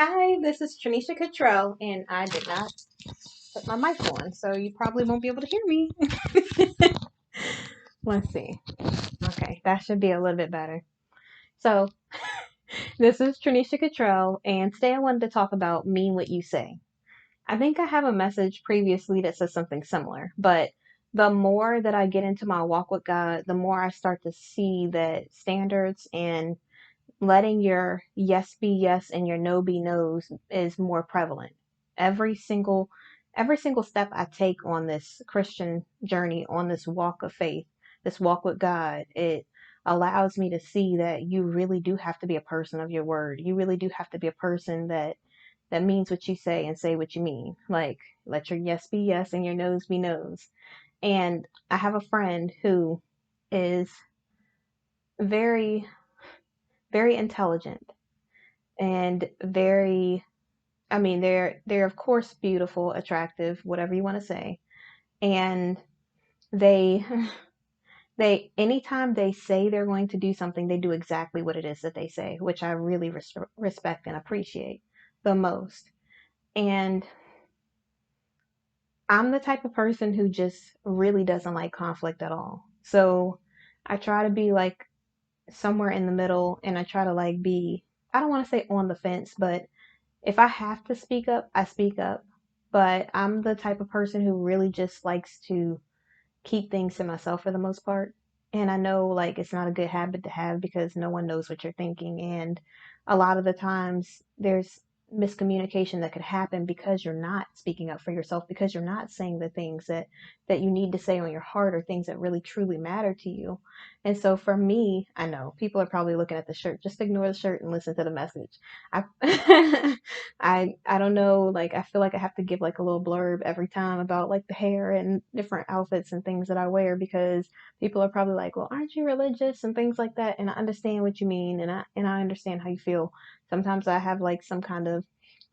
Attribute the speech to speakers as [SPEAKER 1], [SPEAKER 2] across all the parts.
[SPEAKER 1] Hi, this is Tranisha Cottrell, and I did not put my mic on, so you probably won't be able to hear me. Let's see. Okay, that should be a little bit better. So, this is Tranisha Cottrell, and today I wanted to talk about mean what you say. I think I have a message previously that says something similar, but the more that I get into my walk with God, the more I start to see that standards and letting your yes be yes and your no be no's is more prevalent. Every single every single step I take on this Christian journey, on this walk of faith, this walk with God, it allows me to see that you really do have to be a person of your word. You really do have to be a person that means what you say and say what you mean. Like, let your yes be yes and your no's be no's. And I have a friend who is very, very intelligent and very, I mean, they're of course beautiful, attractive, whatever you want to say. And they they anytime they say they're going to do something, they do exactly what it is that they say, which I really respect and appreciate the most. And I'm the type of person who just really doesn't like conflict at all. So I try to be like somewhere in the middle, and I try to like be, I don't want to say on the fence, but if I have to speak up, I speak up. But I'm the type of person who really just likes to keep things to myself for the most part. And I know like it's not a good habit to have because no one knows what you're thinking. And a lot of the times there's miscommunication that could happen because you're not speaking up for yourself, because you're not saying the things that you need to say on your heart or things that really truly matter to you. And so for me, I know people are probably looking at the shirt. Just ignore the shirt and listen to the message. I I don't know, like I feel like I have to give like a little blurb every time about like the hair and different outfits and things that I wear because people are probably like, "Well, aren't you religious?" and things like that. And I understand what you mean, and I understand how you feel. Sometimes I have like some kind of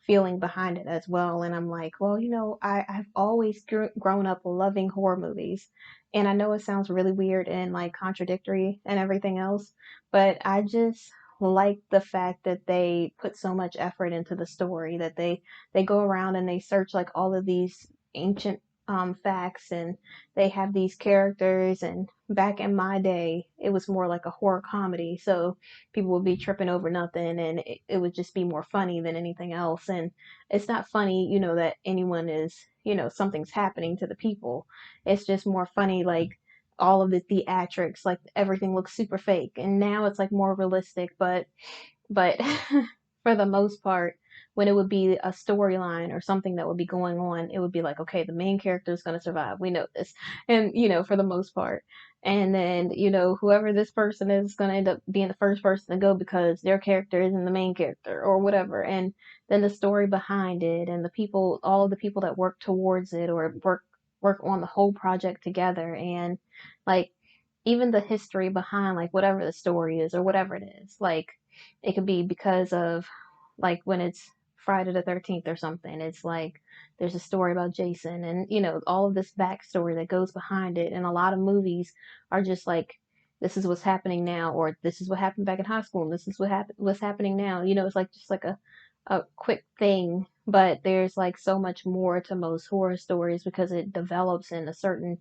[SPEAKER 1] feeling behind it as well, and I'm like, well, I've always grown up loving horror movies, and I know it sounds really weird and like contradictory and everything else, but I just like the fact that they put so much effort into the story, that they go around and they search like all of these ancient facts, and they have these characters. And back in my day it was more like a horror comedy, so people would be tripping over nothing, and it would just be more funny than anything else. And it's not funny, that anyone is, something's happening to the people. It's just more funny, like all of the theatrics, like everything looks super fake. And now it's like more realistic, but for the most part, when it would be a storyline or something that would be going on, it would be like, okay, the main character is going to survive. We know this. And, for the most part. And then, whoever this person is going to end up being the first person to go because their character isn't the main character or whatever. And then the story behind it and the people, all of the people that work towards it or work on the whole project together. And like, even the history behind like whatever the story is or whatever it is. Like, it could be because of like when it's Friday the 13th or something. It's like there's a story about Jason and all of this backstory that goes behind it. And a lot of movies are just like, this is what's happening now, or this is what happened back in high school, and this is what's happening now. It's like just like a quick thing, but there's like so much more to most horror stories because it develops in a certain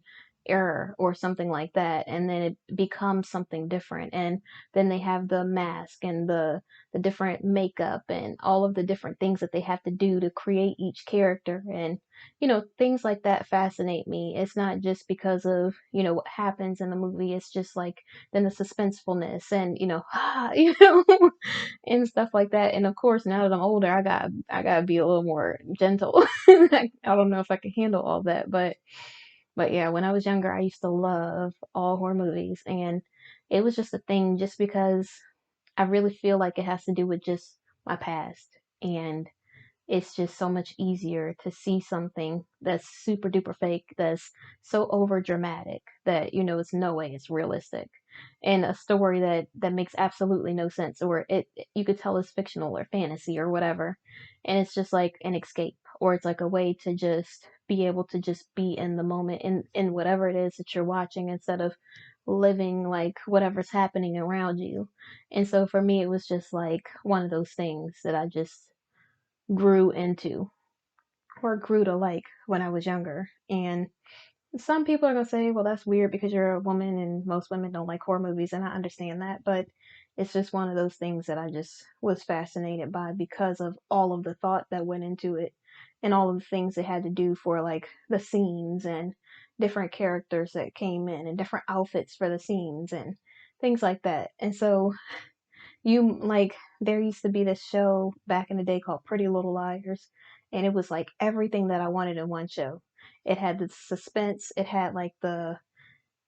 [SPEAKER 1] era or something like that, and then it becomes something different. And then they have the mask and the different makeup and all of the different things that they have to do to create each character. And things like that fascinate me. It's not just because of what happens in the movie. It's just like then the suspensefulness and and stuff like that. And of course, now that I'm older, I gotta be a little more gentle. I don't know if I can handle all that, but yeah, when I was younger, I used to love all horror movies, and it was just a thing just because I really feel like it has to do with just my past. And it's just so much easier to see something that's super duper fake, that's so over dramatic that it's no way it's realistic, and a story that makes absolutely no sense, or it you could tell is fictional or fantasy or whatever, and it's just like an escape, or it's like a way to just be able to just be in the moment in whatever it is that you're watching instead of living like whatever's happening around you. And so for me it was just like one of those things that I just grew into or grew to like when I was younger. And some people are gonna say, well, that's weird because you're a woman and most women don't like horror movies, and I understand that, but it's just one of those things that I just was fascinated by because of all of the thought that went into it and all of the things it had to do for like the scenes and different characters that came in and different outfits for the scenes and things like that. And so you like there used to be this show back in the day called Pretty Little Liars, and it was like everything that I wanted in one show. It had the suspense, it had like the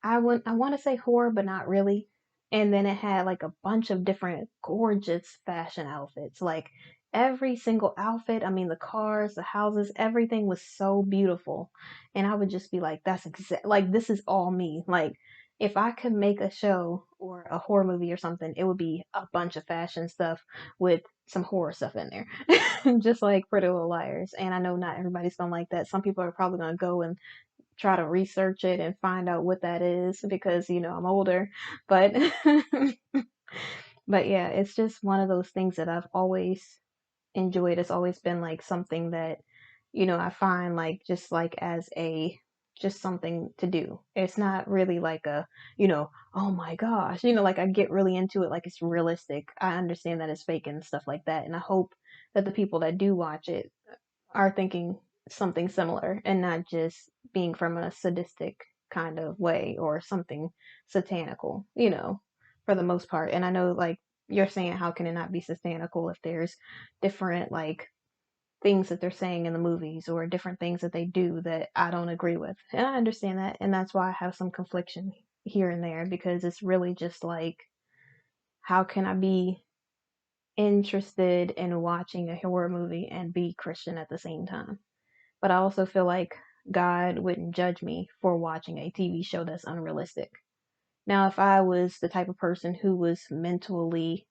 [SPEAKER 1] I want to say horror, but not really. And then it had like a bunch of different gorgeous fashion outfits. Like every single outfit, I mean the cars, the houses, everything was so beautiful. And I would just be like, that's exact like this is all me. Like if I could make a show or a horror movie or something, it would be a bunch of fashion stuff with some horror stuff in there. Just like Pretty Little Liars. And I know not everybody's gonna like that. Some people are probably gonna go and try to research it and find out what that is because I'm older. But but yeah, it's just one of those things that I've always enjoyed. It's always been like something that I find like just like as a just something to do. It's not really like a, oh my gosh, like I get really into it like it's realistic. I understand that it's fake and stuff like that, and I hope that the people that do watch it are thinking something similar and not just being from a sadistic kind of way or something satanical, for the most part. And I know, like, you're saying, how can it not be satanical if there's different, like, things that they're saying in the movies or different things that they do that I don't agree with? And I understand that. And that's why I have some confliction here and there because it's really just like, how can I be interested in watching a horror movie and be Christian at the same time? But I also feel like God wouldn't judge me for watching a TV show that's unrealistic. Now, if I was the type of person who was mentally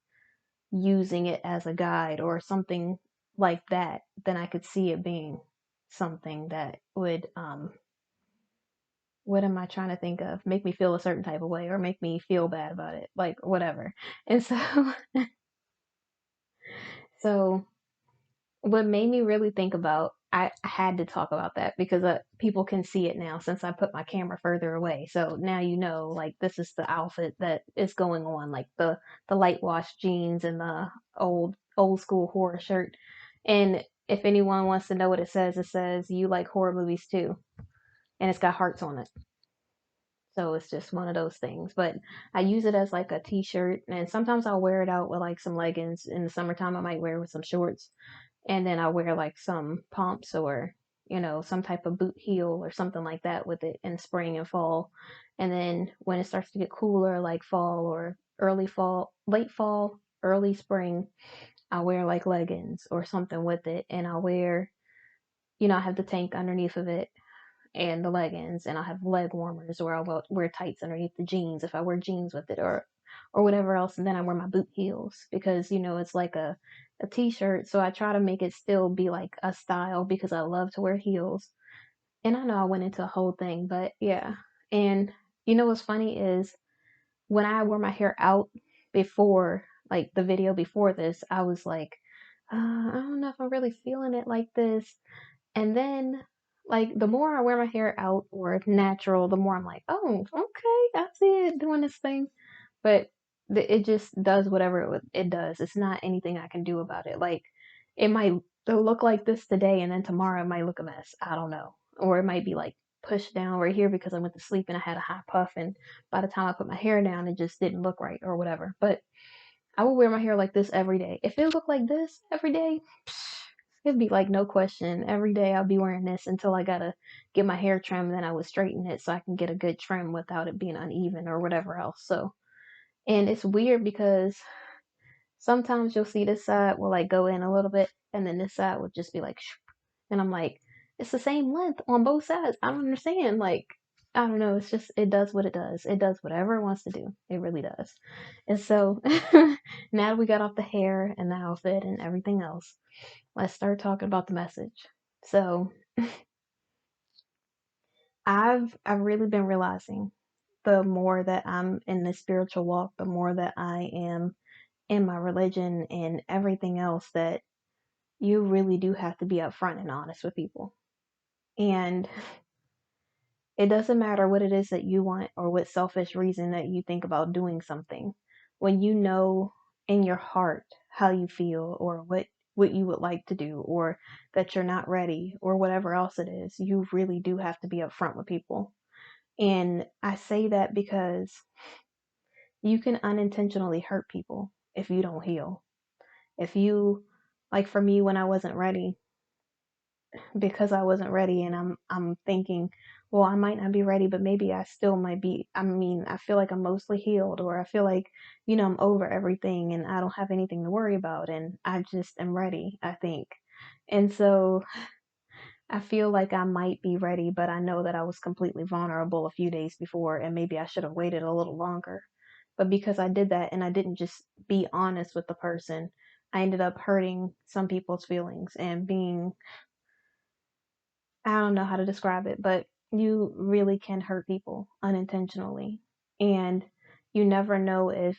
[SPEAKER 1] using it as a guide or something like that, then I could see it being something that would, what am I trying to think of? Make me feel a certain type of way or make me feel bad about it, like whatever. And so, so what made me really think about I had to talk about that because people can see it now since I put my camera further away. So now like this is the outfit that is going on, like the light wash jeans and the old school horror shirt. And if anyone wants to know what it says you like horror movies too, and it's got hearts on it. So it's just one of those things. But I use it as like a t-shirt, and sometimes I'll wear it out with like some leggings. In the summertime, I might wear it with some shorts, and then I wear like some pumps or some type of boot heel or something like that with it in spring and fall. And then when it starts to get cooler, like fall or early fall, late fall, early spring, I wear like leggings or something with it, and I wear, I have the tank underneath of it and the leggings, and I'll have leg warmers, or I'll wear tights underneath the jeans if I wear jeans with it, or whatever else. And then I wear my boot heels because it's like a t-shirt, so I try to make it still be like a style because I love to wear heels. And I know I went into a whole thing, but yeah. And what's funny is when I wore my hair out before, like the video before this, I was like, I don't know if I'm really feeling it like this. And then, like, the more I wear my hair out or natural, the more I'm like, oh, okay, I see it doing this thing. But it just does whatever it does. It's not anything I can do about it. Like, it might look like this today, and then tomorrow it might look a mess. I don't know. Or it might be like pushed down right here because I went to sleep and I had a high puff, and by the time I put my hair down, it just didn't look right or whatever. But I will wear my hair like this every day. If it looked like this every day, it'd be like no question. Every day I'll be wearing this until I gotta get my hair trimmed, then I would straighten it so I can get a good trim without it being uneven or whatever else. So, and it's weird because sometimes you'll see this side will like go in a little bit and then this side will just be like, and I'm like, it's the same length on both sides. I don't understand. Like, I don't know. It's just, it does what it does. It does whatever it wants to do. It really does. And so now we got off the hair and the outfit and everything else, let's start talking about the message. So I've really been realizing the more that I'm in this spiritual walk, the more that I am in my religion and everything else that you really do have to be upfront and honest with people. And it doesn't matter what it is that you want or what selfish reason that you think about doing something. When you know in your heart how you feel or what you would like to do or that you're not ready or whatever else it is, you really do have to be upfront with people. And I say that because you can unintentionally hurt people if you don't heal. If you, like for me, when I wasn't ready, because I wasn't ready and I'm thinking, well, I might not be ready, but maybe I still might be. I mean, I feel like I'm mostly healed, or I feel like, I'm over everything and I don't have anything to worry about and I just am ready, I think. And so I feel like I might be ready, but I know that I was completely vulnerable a few days before and maybe I should have waited a little longer. But because I did that and I didn't just be honest with the person, I ended up hurting some people's feelings and being, I don't know how to describe it, but you really can hurt people unintentionally. And you never know if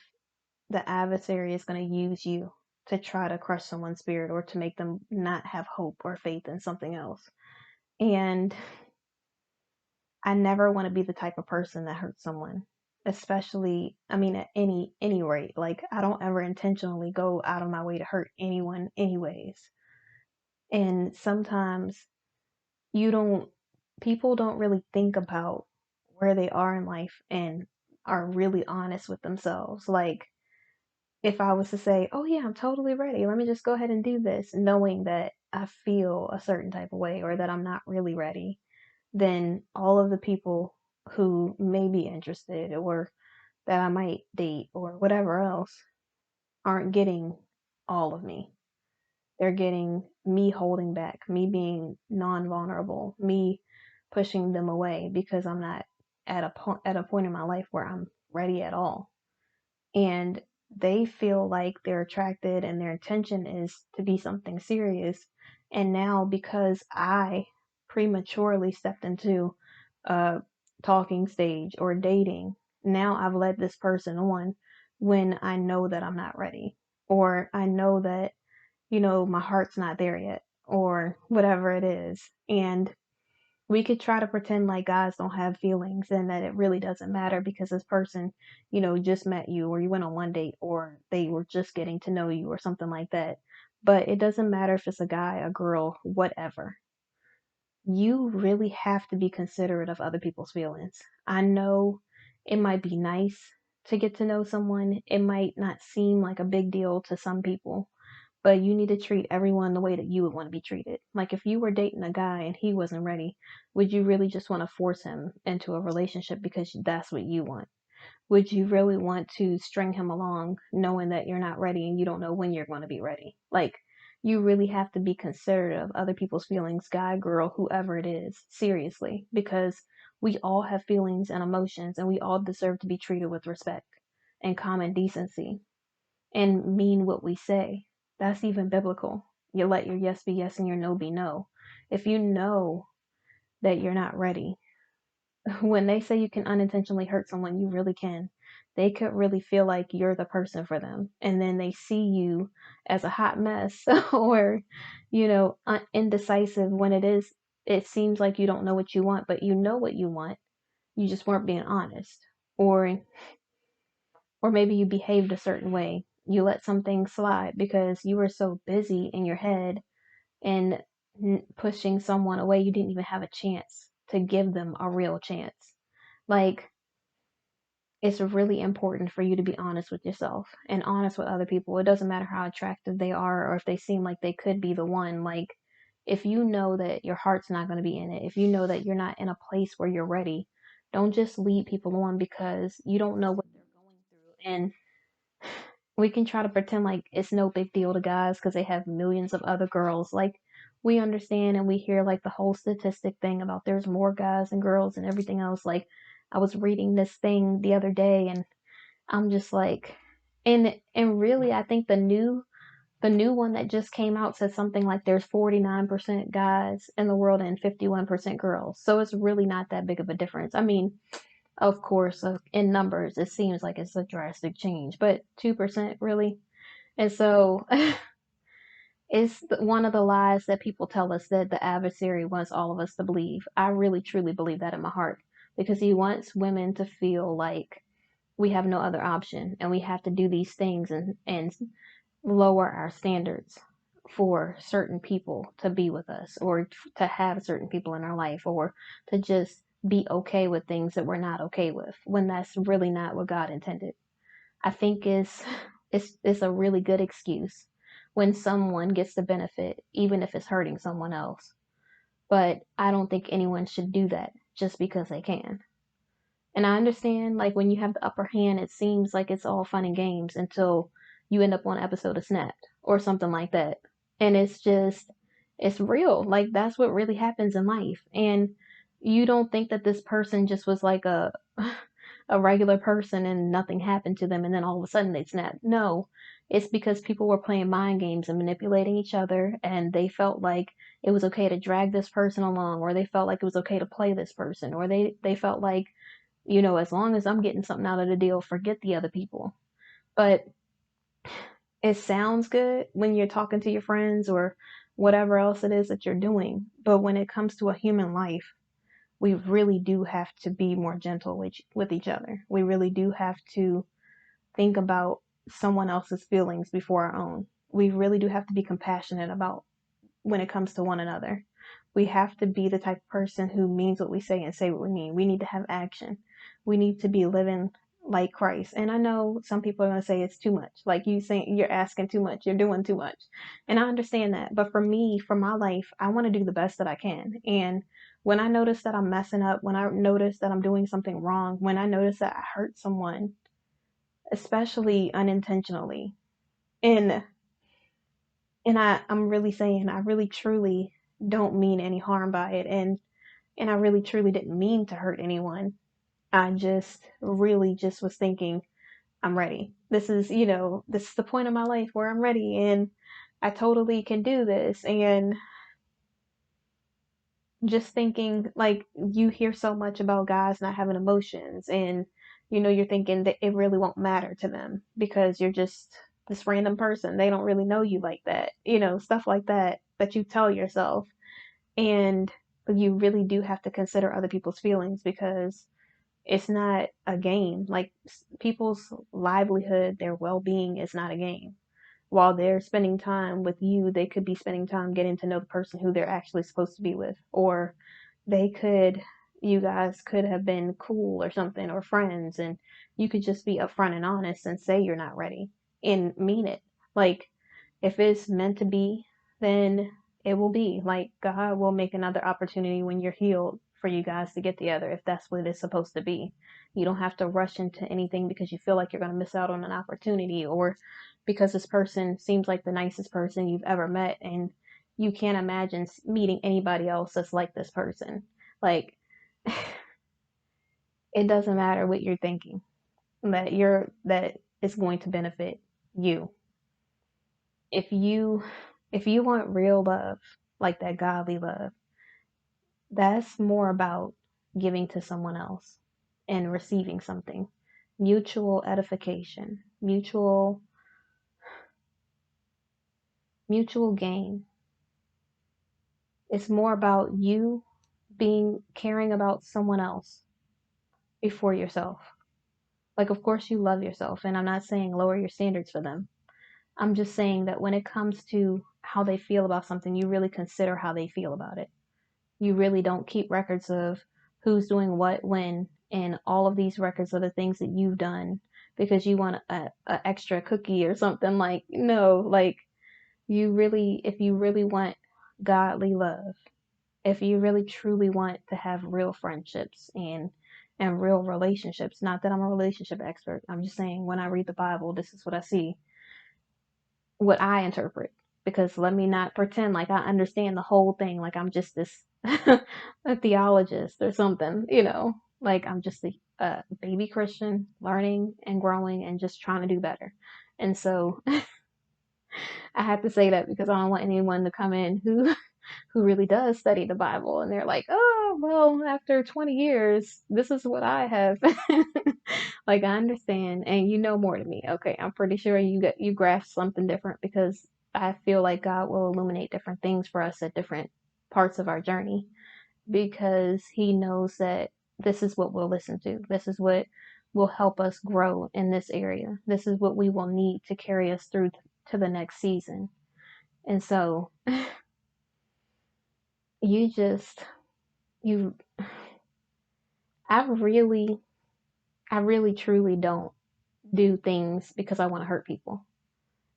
[SPEAKER 1] the adversary is going to use you to try to crush someone's spirit or to make them not have hope or faith in something else. And I never want to be the type of person that hurts someone, especially, I mean, at any rate. Like, I don't ever intentionally go out of my way to hurt anyone anyways. And sometimes you don't people don't really think about where they are in life and are really honest with themselves. Like, if I was to say, "Oh yeah, I'm totally ready. Let me just go ahead and do this," knowing that I feel a certain type of way or that I'm not really ready, then all of the people who may be interested or that I might date or whatever else aren't getting all of me. They're getting me holding back, me being non-vulnerable, me pushing them away because I'm not at a point in my life where I'm ready at all. And they feel like they're attracted and their intention is to be something serious. And now because I prematurely stepped into a talking stage or dating, now I've led this person on when I know that I'm not ready or I know that my heart's not there yet, or whatever it is. And we could try to pretend like guys don't have feelings and that it really doesn't matter because this person, just met you or you went on one date or they were just getting to know you or something like that. But it doesn't matter if it's a guy, a girl, whatever. You really have to be considerate of other people's feelings. I know it might be nice to get to know someone, it might not seem like a big deal to some people, but you need to treat everyone the way that you would want to be treated. Like if you were dating a guy and he wasn't ready, would you really just want to force him into a relationship because that's what you want? Would you really want to string him along knowing that you're not ready and you don't know when you're going to be ready? Like, you really have to be considerate of other people's feelings, guy, girl, whoever it is, seriously, because we all have feelings and emotions and we all deserve to be treated with respect and common decency and mean what we say. That's even biblical. You let your yes be yes and your no be no. If you know that you're not ready, when they say you can unintentionally hurt someone, you really can. They could really feel like you're the person for them. And then they see you as a hot mess or, indecisive when it seems like you don't know what you want, but you know what you want. You just weren't being honest. Or maybe you behaved a certain way. You let something slide because you were so busy in your head and pushing someone away, you didn't even have a chance to give them a real chance. Like, it's really important for you to be honest with yourself and honest with other people. It doesn't matter how attractive they are or if they seem like they could be the one. Like, if you know that your heart's not going to be in it, if you know that you're not in a place where you're ready, don't just lead people on because you don't know what they're going through. And we can try to pretend like it's no big deal to guys because they have millions of other girls. Like, we understand and we hear like the whole statistic thing about there's more guys and girls and everything else. Like, I was reading this thing the other day and I'm just like, and really I think the new one that just came out said something like there's 49% guys in the world and 51% girls. So it's really not that big of a difference. I mean, of course, in numbers, it seems like it's a drastic change, but 2% really. And so It's one of the lies that people tell us that the adversary wants all of us to believe. I really truly believe that in my heart because he wants women to feel like we have no other option and we have to do these things and lower our standards for certain people to be with us or to have certain people in our life or to just be okay with things that we're not okay with when that's really not what God intended. I think it's a really good excuse when someone gets the benefit, even if it's hurting someone else. But I don't think anyone should do that just because they can. And I understand, like, when you have the upper hand, it seems like it's all fun and games until you end up on an episode of Snapped or something like that. And it's real. Like, that's what really happens in life. And you don't think that this person just was like a regular person and nothing happened to them and then all of a sudden they snapped. No, it's because people were playing mind games and manipulating each other and they felt like it was okay to drag this person along or they felt like it was okay to play this person or they felt like, as long as I'm getting something out of the deal, forget the other people. But it sounds good when you're talking to your friends or whatever else it is that you're doing. But when it comes to a human life, we really do have to be more gentle with each other. We really do have to think about someone else's feelings before our own. We really do have to be compassionate about when it comes to one another. We have to be the type of person who means what we say and say what we mean. We need to have action. We need to be living like Christ. And I know some people are going to say it's too much. Like you saying you're asking too much, you're doing too much. And I understand that. But for me, for my life, I want to do the best that I can. And when I notice that I'm messing up, when I notice that I'm doing something wrong, when I notice that I hurt someone, especially unintentionally, and I'm really saying I really truly don't mean any harm by it and I really truly didn't mean to hurt anyone. I just really just was thinking I'm ready. This is the point of my life where I'm ready and I totally can do this and just thinking like you hear so much about guys not having emotions and you're thinking that it really won't matter to them because you're just this random person. They don't really know you like that. Stuff like that you tell yourself. And you really do have to consider other people's feelings because it's not a game. Like people's livelihood, their well-being is not a game. While they're spending time with you, they could be spending time getting to know the person who they're actually supposed to be with. Or you guys could have been cool or something or friends, and you could just be upfront and honest and say you're not ready and mean it. Like, if it's meant to be, then it will be. Like, God will make another opportunity when you're healed for you guys to get together if that's what it's supposed to be. You don't have to rush into anything because you feel like you're going to miss out on an opportunity or because this person seems like the nicest person you've ever met and you can't imagine meeting anybody else that's like this person. Like, it doesn't matter what you're thinking that it's going to benefit you. If you want real love, like that godly love, that's more about giving to someone else and receiving something. Mutual edification, mutual gain. It's more about you being caring about someone else before yourself. Like, of course, you love yourself, and I'm not saying lower your standards for them. I'm just saying that when it comes to how they feel about something, you really consider how they feel about it. You really don't keep records of who's doing what when and all of these records of the things that you've done because you want a extra cookie or something. Like, no, like if you really want godly love, if you really truly want to have real friendships and real relationships, not that I'm a relationship expert, I'm just saying when I read the Bible, this is what I see, what I interpret. Because let me not pretend like I understand the whole thing, like I'm just this a theologist or something. Like I'm just a baby Christian learning and growing and just trying to do better. And so I have to say that because I don't want anyone to come in who really does study the Bible and they're like, oh, well, after 20 years, this is what I have. Like, I understand and you know more than me. Okay, I'm pretty sure you grasp something different because I feel like God will illuminate different things for us at different parts of our journey because He knows that this is what we'll listen to. This is what will help us grow in this area. This is what we will need to carry us through to the next season. And so you just, you, I really, I really truly don't do things because I want to hurt people.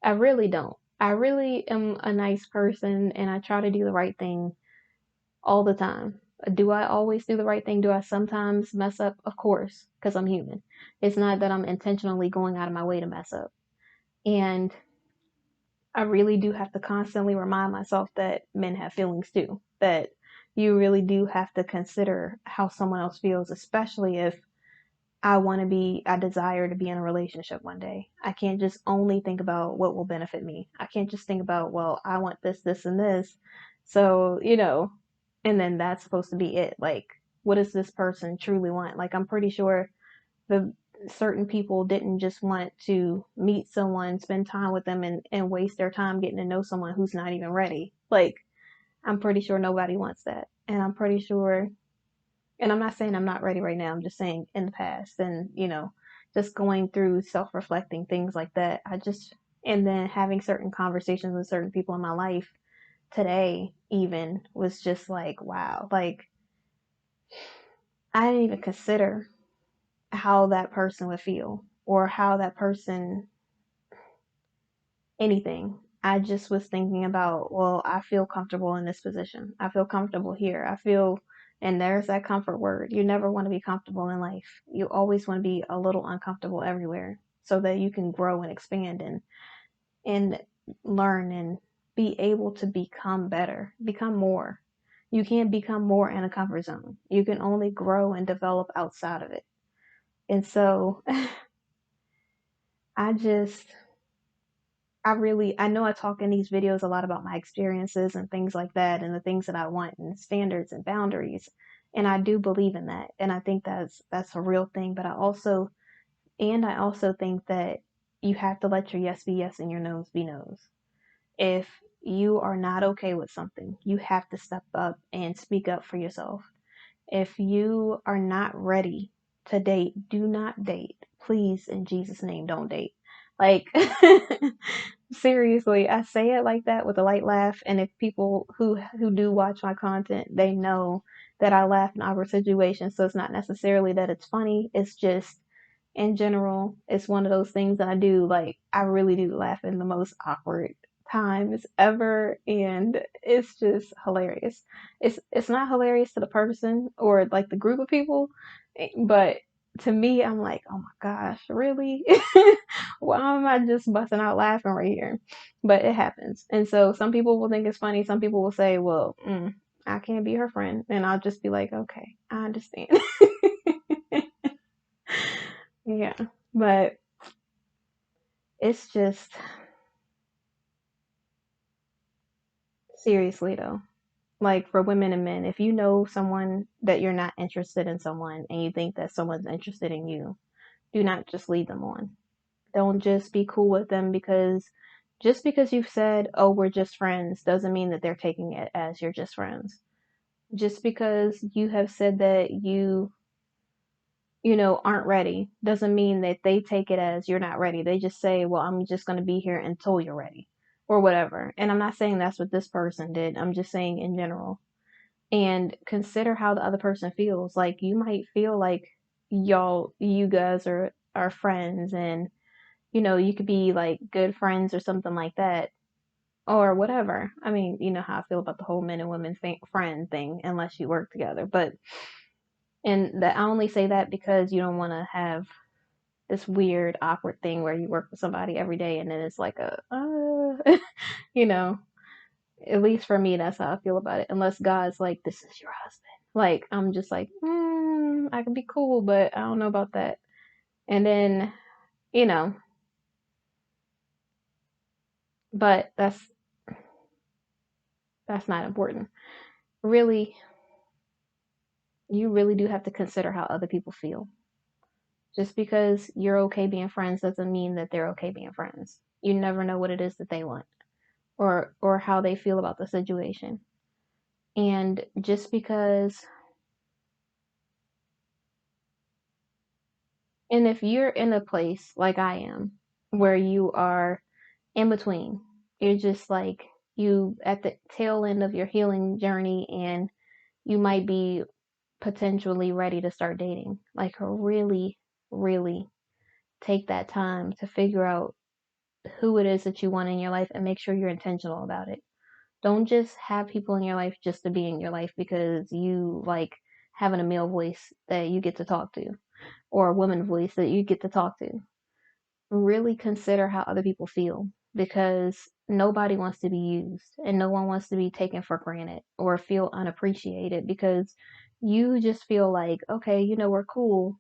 [SPEAKER 1] I really don't. I really am a nice person and I try to do the right thing all the time. Do I always do the right thing? Do I sometimes mess up? Of course, because I'm human. It's not that I'm intentionally going out of my way to mess up. And I really do have to constantly remind myself that men have feelings too. That you really do have to consider how someone else feels, especially if I desire to be in a relationship one day. I can't just only think about what will benefit me. I can't just think about, well, I want this, this, and this. So, and then that's supposed to be it. Like, what does this person truly want? Like, I'm pretty sure the certain people didn't just want to meet someone, spend time with them, and waste their time getting to know someone who's not even ready. Like, I'm pretty sure nobody wants that. And I'm pretty sure, and I'm not saying I'm not ready right now. I'm just saying in the past and, just going through self reflecting things like that. And then having certain conversations with certain people in my life today, even was just like, wow, like I didn't even consider how that person would feel or how that person, anything. I just was thinking about, well, I feel comfortable in this position. I feel comfortable here. And there's that comfort word. You never want to be comfortable in life. You always want to be a little uncomfortable everywhere so that you can grow and expand and learn and be able to become better, become more. You can't become more in a comfort zone. You can only grow and develop outside of it. And so I just I know I talk in these videos a lot about my experiences and things like that and the things that I want and standards and boundaries. And I do believe in that. And I think that's a real thing. But I also think that you have to let your yes be yes and your no's be no's. If you are not okay with something, you have to step up and speak up for yourself. If you are not ready to date, do not date. Please, in Jesus' name, don't date. Like, seriously, I say it like that with a light laugh. And if people who do watch my content, they know that I laugh in awkward situations. So it's not necessarily that it's funny. It's just in general, it's one of those things that I do. Like, I really do laugh in the most awkward times ever, and it's just hilarious. It's not hilarious to the person or like the group of people, but to me, I'm like, oh my gosh, really? Why am I just busting out laughing right here? But it happens, and so some people will think it's funny. Some people will say, well, I can't be her friend, and I'll just be like, okay, I understand. Yeah, but it's just seriously though, like for women and men, if you know someone that you're not interested in someone and you think that someone's interested in you, do not just lead them on. Don't just be cool with them because just because you've said, oh, we're just friends, doesn't mean that they're taking it as you're just friends. Just because you have said that aren't ready doesn't mean that they take it as you're not ready. They just say, well, I'm just going to be here until you're ready or whatever. And I'm not saying that's what this person did. I'm just saying in general. And consider how the other person feels. Like you might feel like you guys are friends and you could be like good friends or something like that or whatever. I mean, you know how I feel about the whole men and women friend thing unless you work together. But and that I only say that because you don't want to have this weird awkward thing where you work with somebody every day and then it's like you know, at least for me that's how I feel about it. Unless God's like, this is your husband. Like I'm just like, I can be cool, but I don't know about that. And then, you know, but that's not important. Really, you really do have to consider how other people feel. Just because you're okay being friends doesn't mean that they're okay being friends. You never know what it is that they want. or how they feel about the situation. And just because, and if you're in a place like I am, where you are in between, you're just like you at the tail end of your healing journey, and you might be potentially ready to start dating. Like, really, really take that time to figure out who it is that you want in your life and make sure you're intentional about it. Don't just have people in your life just to be in your life because you like having a male voice that you get to talk to or a woman voice that you get to talk to. Really consider how other people feel, because nobody wants to be used and no one wants to be taken for granted or feel unappreciated because you just feel like, okay, we're cool,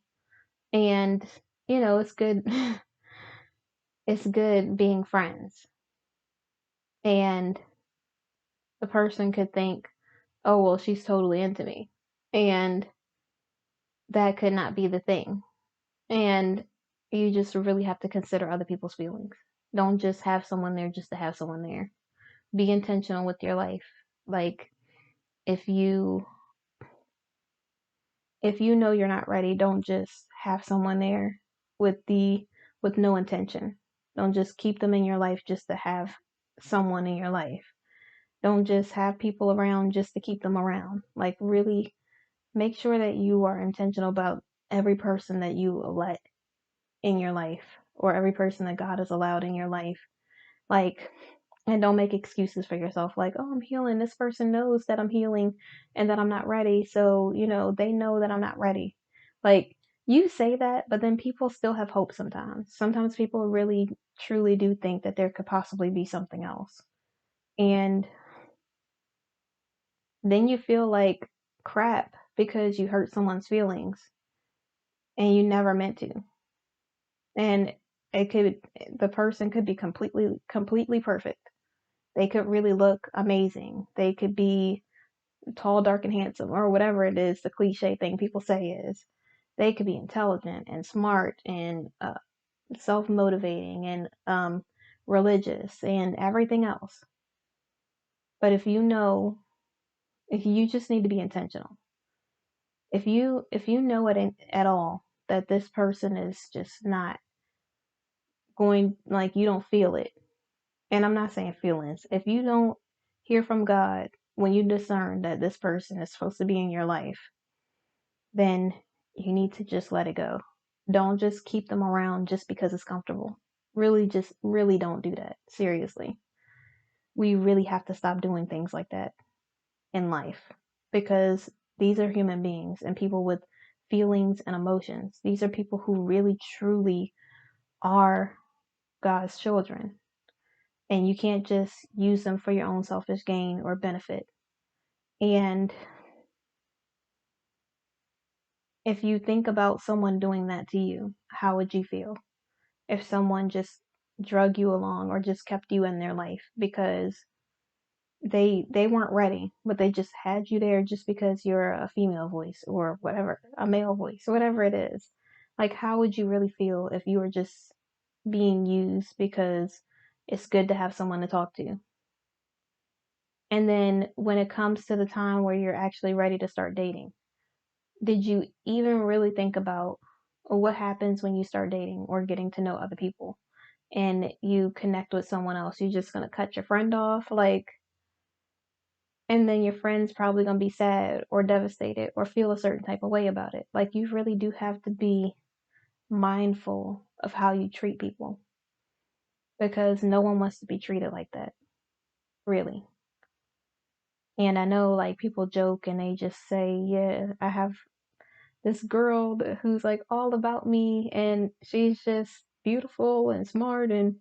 [SPEAKER 1] and it's good. It's good being friends, and the person could think, oh well, she's totally into me, and that could not be the thing. And you just really have to consider other people's feelings. Don't just have someone there just to have someone there. Be intentional with your life. Like, if you if you know you're not ready, don't just have someone there with the with no intention. Don't just keep them in your life just to have someone in your life. Don't just have people around just to keep them around. Like, really make sure that you are intentional about every person that you let in your life, or every person that God has allowed in your life. Like, and don't make excuses for yourself like, oh, I'm healing. This person knows that I'm healing and that I'm not ready. So, they know that I'm not ready. Like, you say that, but then people still have hope sometimes. Sometimes people really, truly do think that there could possibly be something else. And then you feel like crap because you hurt someone's feelings and you never meant to. And it could, the person could be completely perfect. They could really look amazing. They could be tall, dark, and handsome, or whatever it is, the cliche thing people say is. They could be intelligent and smart and self motivating and religious and everything else. But if you just need to be intentional. If you know it at all that this person is just not going, like, you don't feel it, and I'm not saying feelings. If you don't hear from God when you discern that this person is supposed to be in your life, then you need to just let it go. Don't just keep them around just because it's comfortable. Really, just really don't do that. Seriously. We really have to stop doing things like that in life, because these are human beings and people with feelings and emotions. These are people who really, truly are God's children. And you can't just use them for your own selfish gain or benefit. And if you think about someone doing that to you, how would you feel if someone just drug you along or just kept you in their life because they weren't ready, but they just had you there just because you're a female voice or whatever, a male voice, whatever it is? Like, how would you really feel if you were just being used because it's good to have someone to talk to? And then when it comes to the time where you're actually ready to start dating, did you even really think about what happens when you start dating or getting to know other people and you connect with someone else? You're just going to cut your friend off, like, and then your friend's probably going to be sad or devastated or feel a certain type of way about it. Like, you really do have to be mindful of how you treat people, because no one wants to be treated like that, really. And I know, like, people joke and they just say, yeah, I have this girl who's like all about me and she's just beautiful and smart and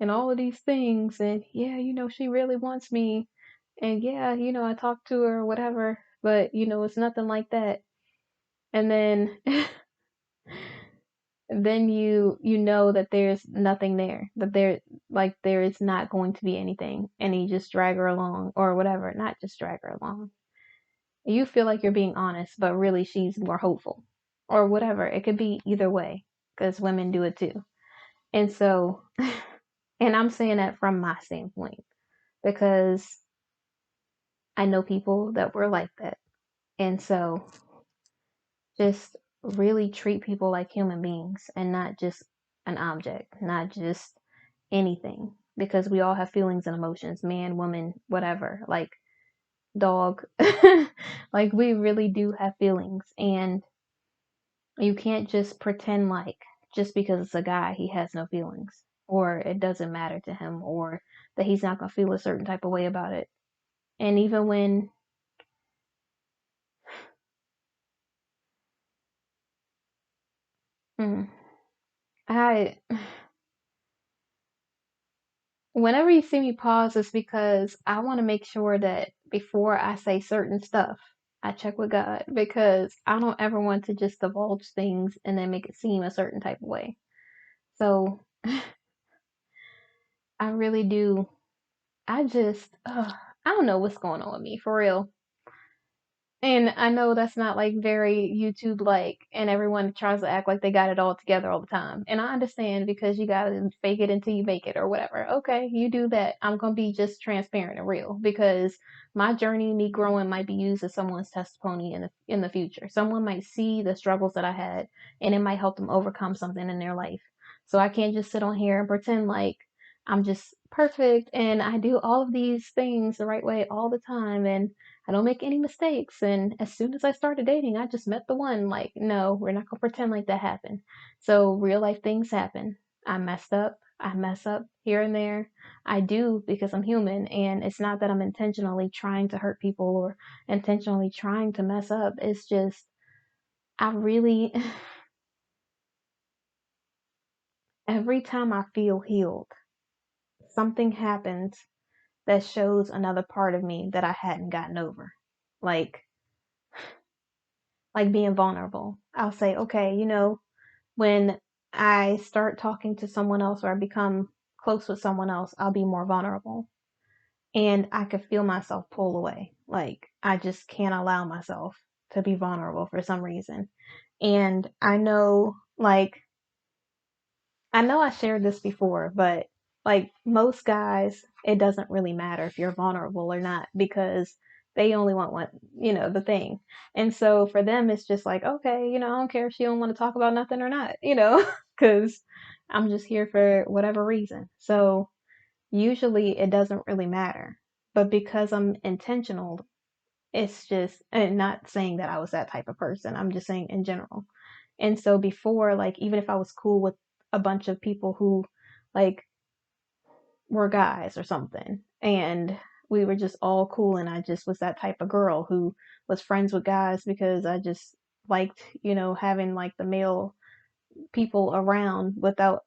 [SPEAKER 1] all of these things, and yeah, she really wants me, and yeah, I talk to her or whatever, but it's nothing like that. And then then you know that there's nothing there, that there is not going to be anything, and you just drag her along or whatever. Not just drag her along, you feel like you're being honest, but really she's more hopeful or whatever. It could be either way, because women do it too. And so, and I'm saying that from my standpoint. because I know people that were like that. And so just really treat people like human beings and not just an object, not just anything. Because we all have feelings and emotions, man, woman, whatever, like dog. Like we really do have feelings. And you can't just pretend like just because it's a guy, he has no feelings or it doesn't matter to him or that he's not going to feel a certain type of way about it. And even when mm, I whenever you see me pause, it's because I want to make sure that before I say certain stuff, I check with God because I don't ever want to just divulge things and then make it seem a certain type of way. So I really do. I just, I don't know what's going on with me for real. And I know that's not like very YouTube like, and everyone tries to act like they got it all together all the time. And I understand because you gotta fake it until you make it or whatever. Okay, you do that. I'm gonna be just transparent and real because my journey, me growing, might be used as someone's testimony in the future. Someone might see the struggles that I had, and it might help them overcome something in their life. So I can't just sit on here and pretend like I'm just perfect and I do all of these things the right way all the time and I don't make any mistakes. And as soon as I started dating, I just met the one. Like, no, we're not gonna pretend like that happened. So real life things happen. I messed up. I mess up here and there. I do because I'm human. And it's not that I'm intentionally trying to hurt people or intentionally trying to mess up. It's just, I really, every time I feel healed, something happens that shows another part of me that I hadn't gotten over. Like, like being vulnerable. I'll say, okay, when I start talking to someone else or I become close with someone else, I'll be more vulnerable. And I could feel myself pull away. Like I just can't allow myself to be vulnerable for some reason. And I know I shared this before, but like most guys, it doesn't really matter if you're vulnerable or not because they only want one, the thing. And so for them, it's just like, okay, I don't care if she don't want to talk about nothing or not, because I'm just here for whatever reason. So usually it doesn't really matter. But because I'm intentional, it's just, and not saying that I was that type of person, I'm just saying in general. And so before, like, even if I was cool with a bunch of people who, like, were guys or something, and we were just all cool, and I just was that type of girl who was friends with guys because I just liked, having like the male people around without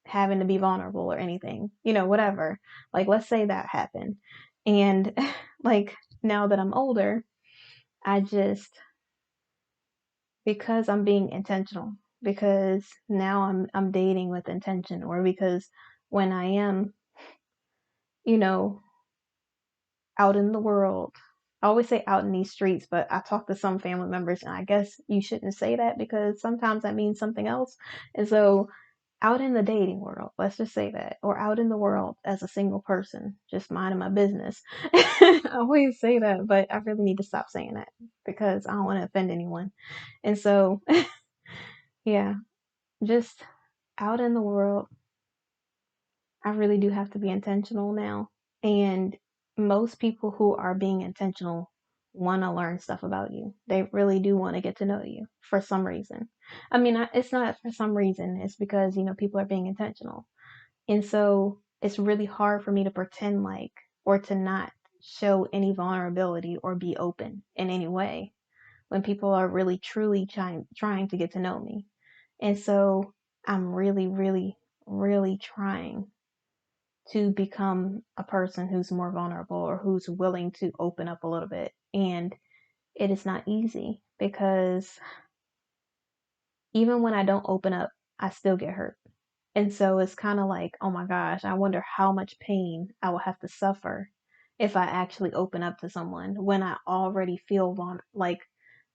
[SPEAKER 1] having to be vulnerable or anything, whatever. Like, let's say that happened. And like, now that I'm older, I just because I'm being intentional, because now I'm dating with intention, or because when I am, you know, out in the world, I always say out in these streets, but I talk to some family members and I guess you shouldn't say that because sometimes that means something else. And so out in the dating world, let's just say that, or out in the world as a single person, just minding my business. I always say that, but I really need to stop saying that because I don't want to offend anyone. And so, yeah, just out in the world, I really do have to be intentional now. And most people who are being intentional want to learn stuff about you. They really do want to get to know you for some reason. I mean, it's not for some reason, it's because, people are being intentional. And so it's really hard for me to pretend like or to not show any vulnerability or be open in any way when people are really truly trying to get to know me. And so I'm really, really, really trying to become a person who's more vulnerable or who's willing to open up a little bit. And it is not easy because even when I don't open up, I still get hurt. And so it's kind of like, oh my gosh, I wonder how much pain I will have to suffer if I actually open up to someone when I already feel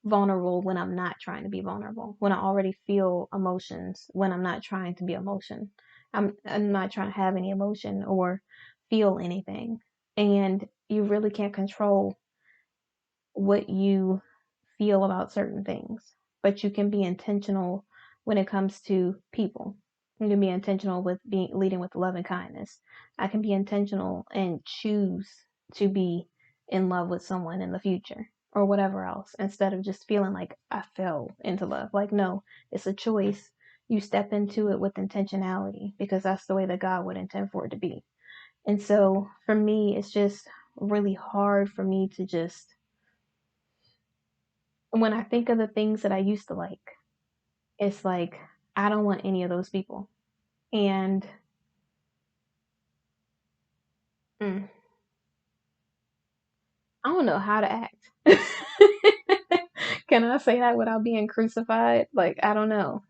[SPEAKER 1] vulnerable when I'm not trying to be vulnerable, when I already feel emotions when I'm not trying to be emotion. I'm not trying to have any emotion or feel anything. And you really can't control what you feel about certain things, but you can be intentional when it comes to people. You can be intentional with being leading with love and kindness. I can be intentional and choose to be in love with someone in the future or whatever else instead of just feeling like I fell into love. Like, no, it's a choice. You step into it with intentionality because that's the way that God would intend for it to be. And so for me, it's just really hard for me to just, when I think of the things that I used to like, it's like I don't want any of those people. And mm, I don't know how to act. Can I say that without being crucified? Like, I don't know.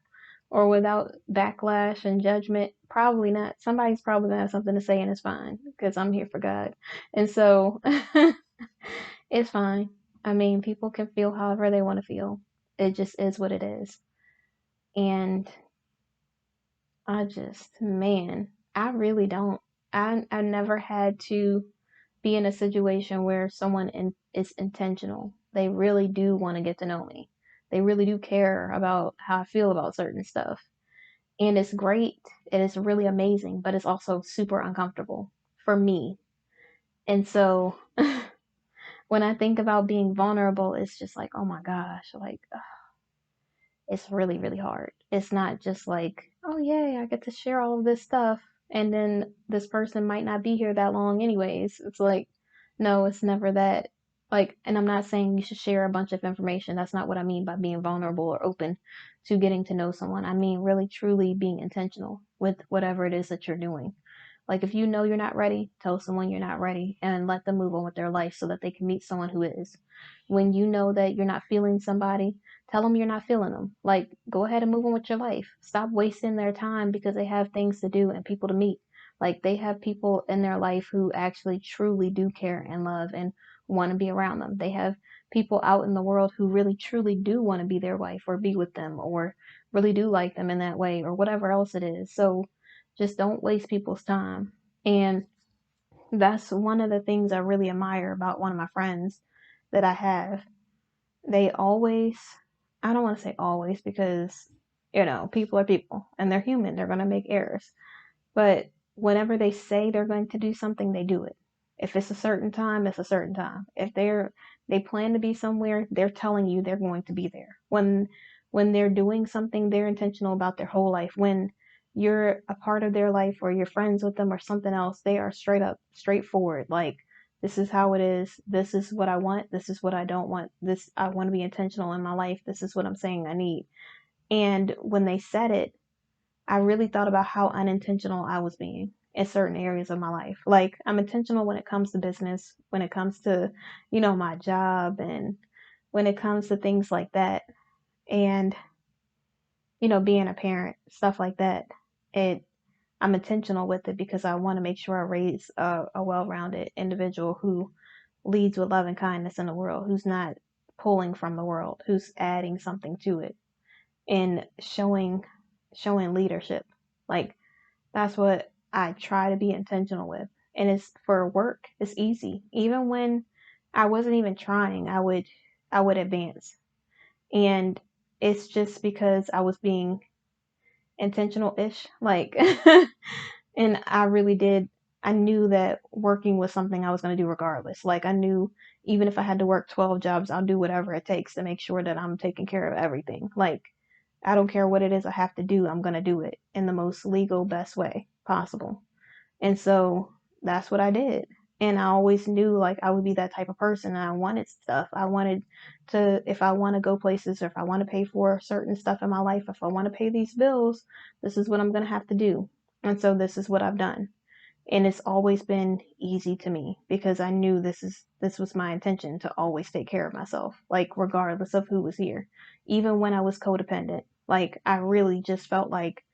[SPEAKER 1] Or without backlash and judgment? Probably not. Somebody's probably gonna have something to say and it's fine because I'm here for God. And so it's fine. I mean, people can feel however they want to feel. It just is what it is. And I just, man, I really don't. I never had to be in a situation where is intentional. They really do want to get to know me. They really do care about how I feel about certain stuff. And it's great. It is really amazing, but it's also super uncomfortable for me. And so when I think about being vulnerable, it's just like, oh my gosh, like it's really, really hard. It's not just like, oh, yay, I get to share all of this stuff. And then this person might not be here that long, anyways. It's like, no, it's never that. Like, and I'm not saying you should share a bunch of information. That's not what I mean by being vulnerable or open to getting to know someone. I mean, really, truly being intentional with whatever it is that you're doing. Like, if you know you're not ready, tell someone you're not ready and let them move on with their life so that they can meet someone who is. When you know that you're not feeling somebody, tell them you're not feeling them. Like, go ahead and move on with your life. Stop wasting their time because they have things to do and people to meet. Like, they have people in their life who actually truly do care and love and want to be around them. They have people out in the world who really truly do want to be their wife or be with them or really do like them in that way or whatever else it is. So just don't waste people's time. And that's one of the things I really admire about one of my friends that I have. They always, I don't want to say always because, people are people and they're human. They're going to make errors. But whenever they say they're going to do something, they do it. If it's a certain time, it's a certain time. If they plan to be somewhere, they're telling you they're going to be there. When they're doing something, they're intentional about their whole life. When you're a part of their life or you're friends with them or something else, they are straight up, straightforward. Like, this is how it is. This is what I want. This is what I don't want. This, I want to be intentional in my life. This is what I'm saying I need. And when they said it, I really thought about how unintentional I was being in certain areas of my life. Like, I'm intentional when it comes to business, when it comes to, my job, and when it comes to things like that. And, being a parent, stuff like that. It, I'm intentional with it because I want to make sure I raise a well-rounded individual who leads with love and kindness in the world, who's not pulling from the world, who's adding something to it and showing leadership. Like, that's what I try to be intentional with. And it's for work, it's easy. Even when I wasn't even trying, I would advance. And it's just because I was being intentional-ish. Like and I really did, I knew that working was something I was going to do regardless. Like, I knew even if I had to work 12 jobs, I'll do whatever it takes to make sure that I'm taking care of everything. Like, I don't care what it is I have to do, I'm going to do it in the most legal, best way possible. And so that's what I did. And I always knew like I would be that type of person. And I wanted stuff. I wanted to, if I want to go places or if I want to pay for certain stuff in my life, if I want to pay these bills, this is what I'm going to have to do. And so this is what I've done. And it's always been easy to me because I knew this was my intention to always take care of myself, like regardless of who was here. Even when I was codependent, like I really just felt like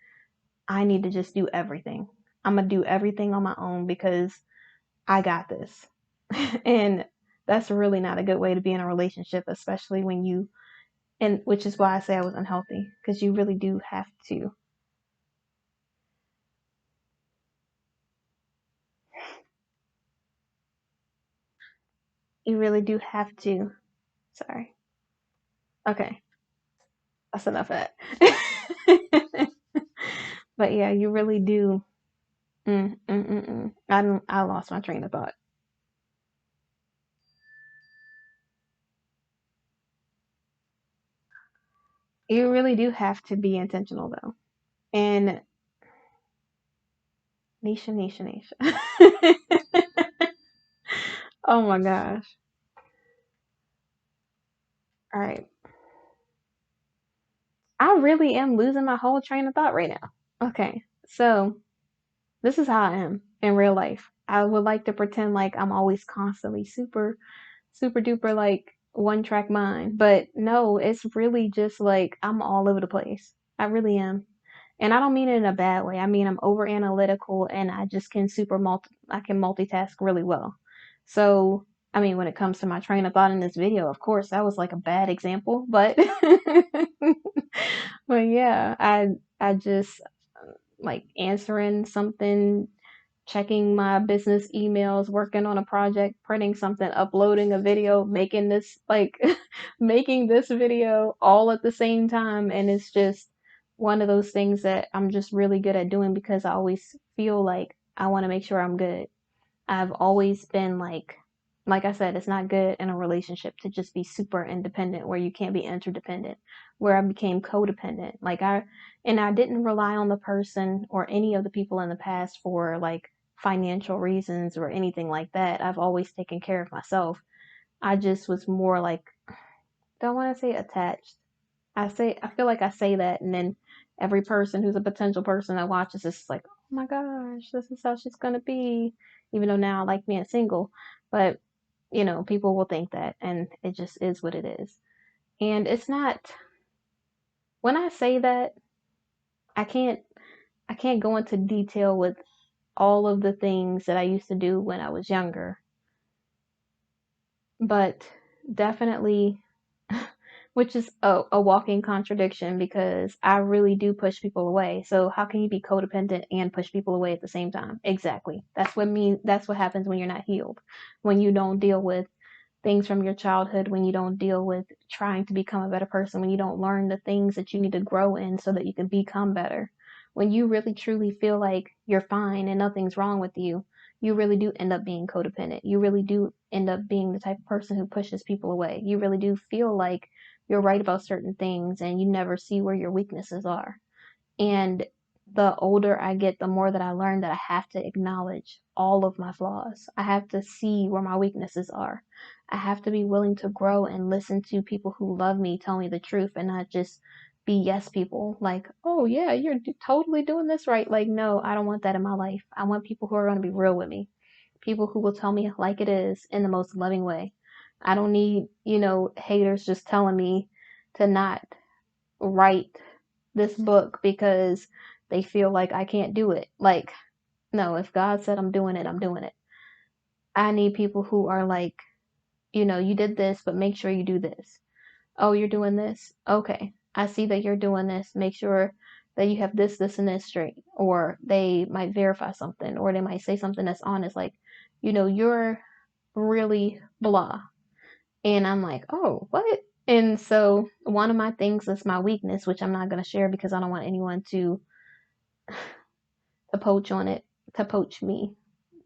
[SPEAKER 1] I need to just do everything. I'm gonna do everything on my own because I got this. And that's really not a good way to be in a relationship, especially when and which is why I say I was unhealthy, because you really do have to. You really do have to. Sorry. Okay, that's enough of that. But yeah, you really do. I lost my train of thought. You really do have to be intentional though. And Nisha, Nisha, Nisha. Oh my gosh. All right. I really am losing my whole train of thought right now. Okay. So this is how I am in real life. I would like to pretend like I'm always constantly super, super duper like one track mind. But no, it's really just like I'm all over the place. I really am. And I don't mean it in a bad way. I mean I'm over analytical and I just can I can multitask really well. So I mean when it comes to my train of thought in this video, of course that was like a bad example, but but yeah, I just like answering something, checking my business emails, working on a project, printing something, uploading a video, making this like making this video all at the same time. And it's just one of those things that I'm just really good at doing because I always feel like I want to make sure I'm good. I've always been like I said, it's not good in a relationship to just be super independent where you can't be interdependent, where I became codependent. And I didn't rely on the person or any of the people in the past for like financial reasons or anything like that. I've always taken care of myself. I just was more like, don't want to say attached. I feel like I say that, and then every person who's a potential person that watches this is like, oh my gosh, this is how she's gonna be. Even though now I like being single, but people will think that, and it just is what it is. And it's not. When I say that, I can't. I can't go into detail with all of the things that I used to do when I was younger, but definitely, which is a walking contradiction because I really do push people away. So how can you be codependent and push people away at the same time? Exactly. That's what happens when you're not healed. When you don't deal with things from your childhood, when you don't deal with trying to become a better person, when you don't learn the things that you need to grow in so that you can become better. When you really truly feel like you're fine and nothing's wrong with you, you really do end up being codependent. You really do end up being the type of person who pushes people away. You really do feel like you're right about certain things and you never see where your weaknesses are. And the older I get, the more that I learn that I have to acknowledge all of my flaws. I have to see where my weaknesses are. I have to be willing to grow and listen to people who love me tell me the truth and not just be yes people like, oh yeah, you're totally doing this right. Like, no, I don't want that in my life. I want people who are going to be real with me, people who will tell me like it is in the most loving way. I don't need, haters just telling me to not write this book because they feel like I can't do it. Like, no, if God said I'm doing it, I'm doing it. I need people who are like, you did this, but make sure you do this. Oh, you're doing this? Okay. I see that you're doing this. Make sure that you have this, this, and this straight. Or they might verify something, or they might say something that's honest, like, you're really blah. And I'm like, oh, what? And so one of my things is my weakness, which I'm not going to share because I don't want anyone to poach on it, to poach me.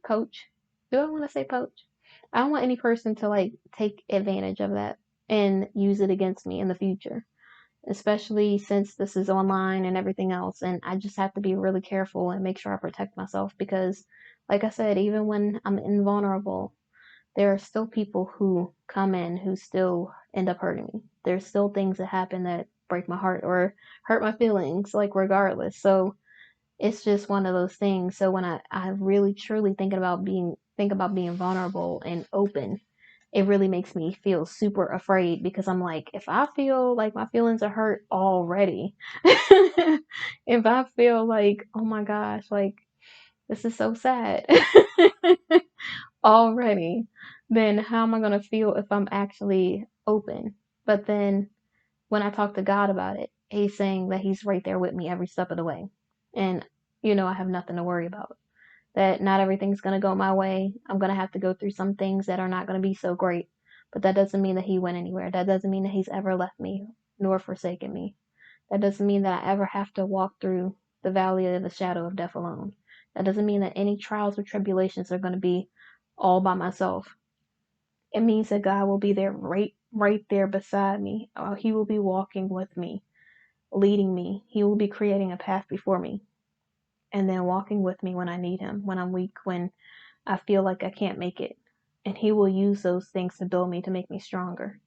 [SPEAKER 1] Coach? Do I want to say poach? I don't want any person to like take advantage of that and use it against me in the future, especially since this is online and everything else. And I just have to be really careful and make sure I protect myself because, like I said, even when I'm invulnerable, there are still people who come in who still end up hurting me. There's still things that happen that break my heart or hurt my feelings, like regardless. So it's just one of those things. So when I really truly think about being vulnerable and open, it really makes me feel super afraid because I'm like, if I feel like my feelings are hurt already, if I feel like, oh my gosh, like this is so sad already, then how am I going to feel if I'm actually open? But then when I talk to God about it, He's saying that He's right there with me every step of the way. And, I have nothing to worry about. that not everything's going to go my way. I'm going to have to go through some things that are not going to be so great. But that doesn't mean that he went anywhere. That doesn't mean that he's ever left me nor forsaken me. That doesn't mean that I ever have to walk through the valley of the shadow of death alone. That doesn't mean that any trials or tribulations are going to be all by myself. It means that God will be there right there beside me. He will be walking with me, leading me. He will be creating a path before me and then walking with me when I need him, when I'm weak, when I feel like I can't make it. And he will use those things to build me, to make me stronger.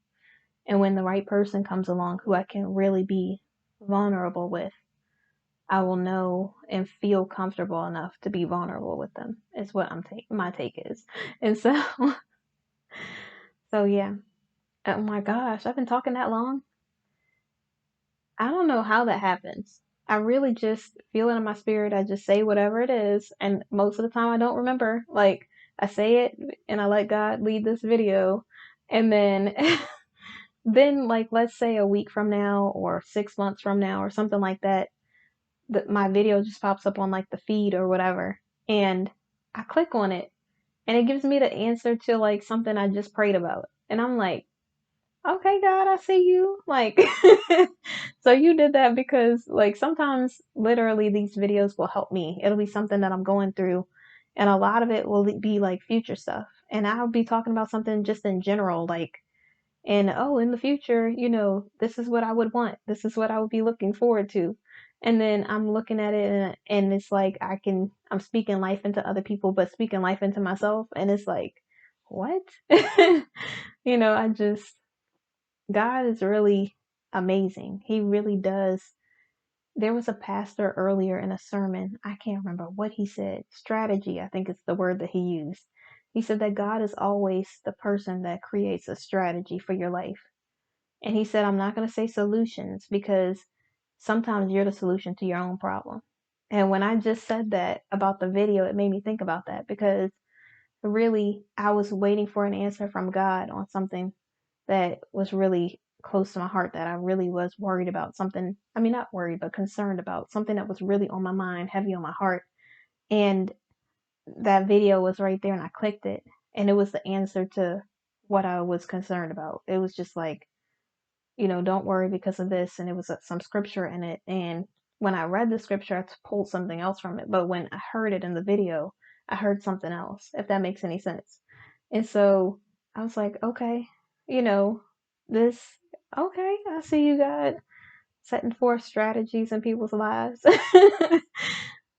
[SPEAKER 1] And when the right person comes along who I can really be vulnerable with, I will know and feel comfortable enough to be vulnerable with them. Is what my take is. And so so yeah. Oh my gosh, I've been talking that long. I don't know how that happens. I really just feel it in my spirit. I just say whatever it is, and most of the time I don't remember. Like, I say it and I let God lead this video, and then then like, let's say a week from now or 6 months from now or something like that, that my video just pops up on like the feed or whatever, and I click on it and it gives me the answer to like something I just prayed about. And I'm like, okay, God, I see you. Like, so you did that because, like, sometimes literally these videos will help me. It'll be something that I'm going through, and a lot of it will be like future stuff. And I'll be talking about something just in general, like, and oh, in the future, this is what I would want. This is what I would be looking forward to. And then I'm looking at it, and it's like I'm speaking life into other people, but speaking life into myself. And it's like, what? I just, God is really amazing. He really does. There was a pastor earlier in a sermon. I can't remember what he said. Strategy, I think is the word that he used. He said that God is always the person that creates a strategy for your life. And he said, I'm not going to say solutions because sometimes you're the solution to your own problem. And when I just said that about the video, it made me think about that because really, I was waiting for an answer from God on something that was really close to my heart, that I really was worried about. Something, I mean, not worried, but concerned about, something that was really on my mind, heavy on my heart. And that video was right there, and I clicked it, and it was the answer to what I was concerned about. It was just like, don't worry because of this. And it was some scripture in it. And when I read the scripture, I pulled something else from it. But when I heard it in the video, I heard something else, if that makes any sense. And so I was like, okay, you know, this, okay, I see you, God, setting forth strategies in people's lives,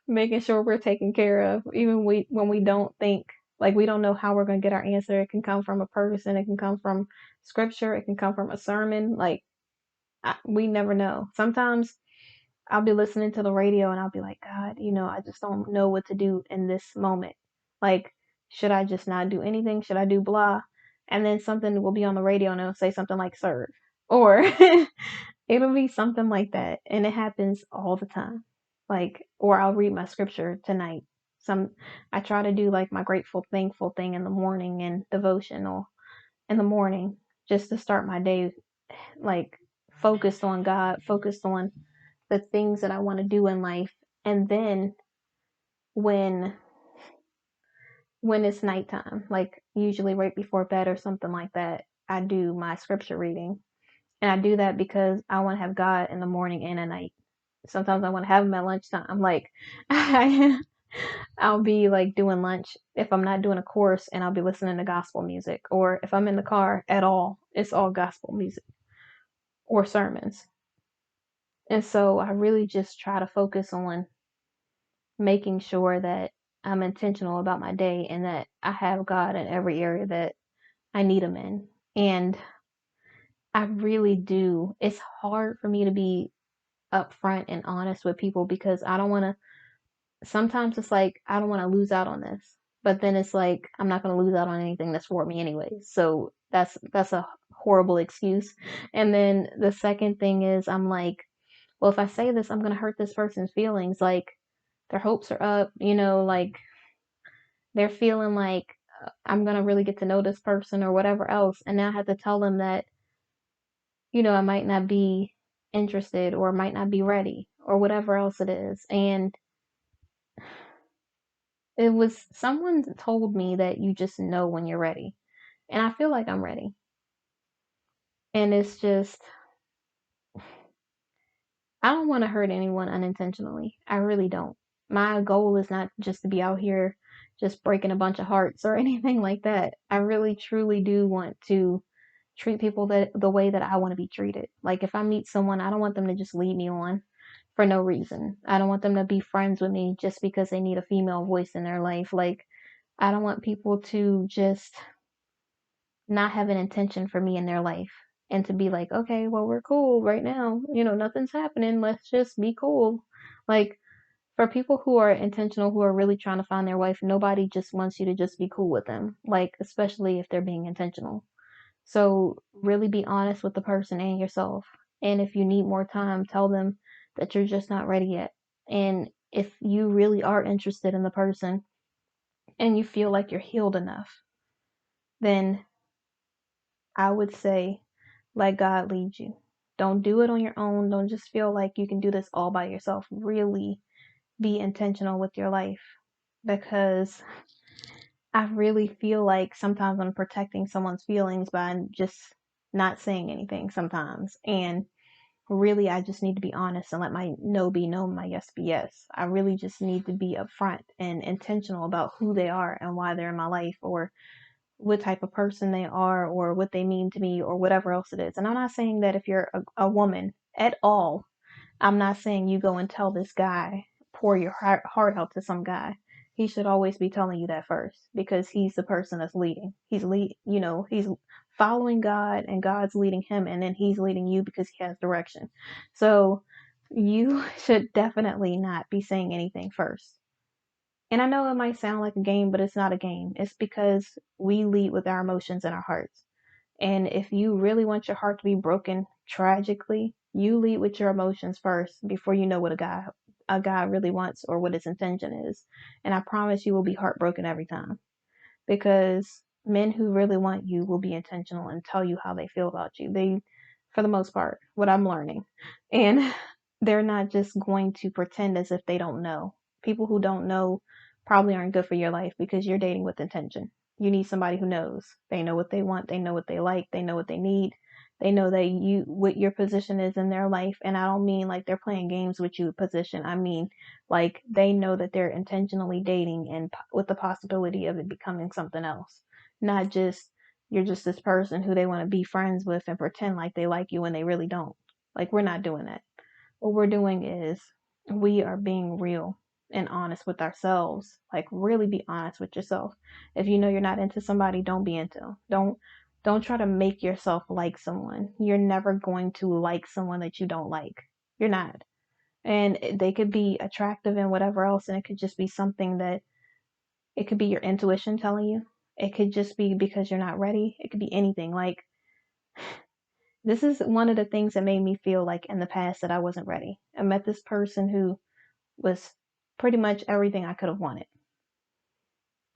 [SPEAKER 1] making sure we're taken care of, even when we don't think, like, we don't know how we're going to get our answer. It can come from a person, it can come from scripture, it can come from a sermon. Like, we never know. Sometimes I'll be listening to the radio and I'll be like, God, I just don't know what to do in this moment. Like, should I just not do anything? Should I do blah? And then something will be on the radio and it'll say something like serve. Or it'll be something like that. And it happens all the time. Like, or I'll read my scripture tonight. I try to do like my grateful, thankful thing in the morning and devotional in the morning just to start my day like focused on God, focused on the things that I want to do in life. And then when it's nighttime, like usually right before bed or something like that, I do my scripture reading. And I do that because I want to have God in the morning and at night. Sometimes I want to have him at lunchtime. Like I'll be like doing lunch if I'm not doing a course, and I'll be listening to gospel music. Or if I'm in the car at all, it's all gospel music or sermons. And so I really just try to focus on making sure that I'm intentional about my day and that I have God in every area that I need him in. And I really do. It's hard for me to be upfront and honest with people because I don't want to, sometimes it's like, I don't want to lose out on this. But then it's like, I'm not going to lose out on anything that's for me anyway. So that's a horrible excuse. And then the second thing is, I'm like, well, if I say this, I'm going to hurt this person's feelings. Like, their hopes are up, like they're feeling like I'm going to really get to know this person or whatever else. And now I have to tell them that, I might not be interested or might not be ready or whatever else it is. And It was someone told me that you just know when you're ready. And I feel like I'm ready. And it's just, I don't want to hurt anyone unintentionally. I really don't. My goal is not just to be out here just breaking a bunch of hearts or anything like that. I really truly do want to treat people the way that I want to be treated. Like if I meet someone, I don't want them to just lead me on for no reason. I don't want them to be friends with me just because they need a female voice in their life. Like I don't want people to just not have an intention for me in their life and to be like, okay, well, we're cool right now. Nothing's happening. Let's just be cool. Like, for people who are intentional, who are really trying to find their wife, nobody just wants you to just be cool with them. Like, especially if they're being intentional. So, really be honest with the person and yourself. And if you need more time, tell them that you're just not ready yet. And if you really are interested in the person and you feel like you're healed enough, then I would say let God lead you. Don't do it on your own. Don't just feel like you can do this all by yourself. Really be intentional with your life because I really feel like sometimes I'm protecting someone's feelings by just not saying anything sometimes. And really, I just need to be honest and let my no be no, my yes be yes. I really just need to be upfront and intentional about who they are and why they're in my life or what type of person they are or what they mean to me or whatever else it is. And I'm not saying that if you're a woman at all, I'm not saying you go and tell this guy, pour your heart out to some guy. He should always be telling you that first because he's the person that's leading. He's following God and God's leading him and then he's leading you because he has direction. So you should definitely not be saying anything first. And I know it might sound like a game, but it's not a game. It's because we lead with our emotions and our hearts. And if you really want your heart to be broken tragically, you lead with your emotions first before you know what a guy really wants or what his intention is. And I promise you will be heartbroken every time because men who really want you will be intentional and tell you how they feel about you. They, for the most part, what I'm learning. And they're not just going to pretend as if they don't know. People who don't know probably aren't good for your life because you're dating with intention. You need somebody who knows. They know what they want, they know what they like, they know what they need. They know that you what your position is in their life. And I don't mean like they're playing games with you position. I mean like they know that they're intentionally dating and with the possibility of it becoming something else. Not just you're just this person who they want to be friends with and pretend like they like you when they really don't. Like we're not doing that. What we're doing is we are being real and honest with ourselves. Like really be honest with yourself. If you know you're not into somebody, don't be into 'em. Don't try to make yourself like someone. You're never going to like someone that you don't like. You're not. And they could be attractive and whatever else, and it could just be something that it could be your intuition telling you. It could just be because you're not ready. It could be anything. Like this is one of the things that made me feel like in the past that I wasn't ready. I met this person who was pretty much everything I could have wanted.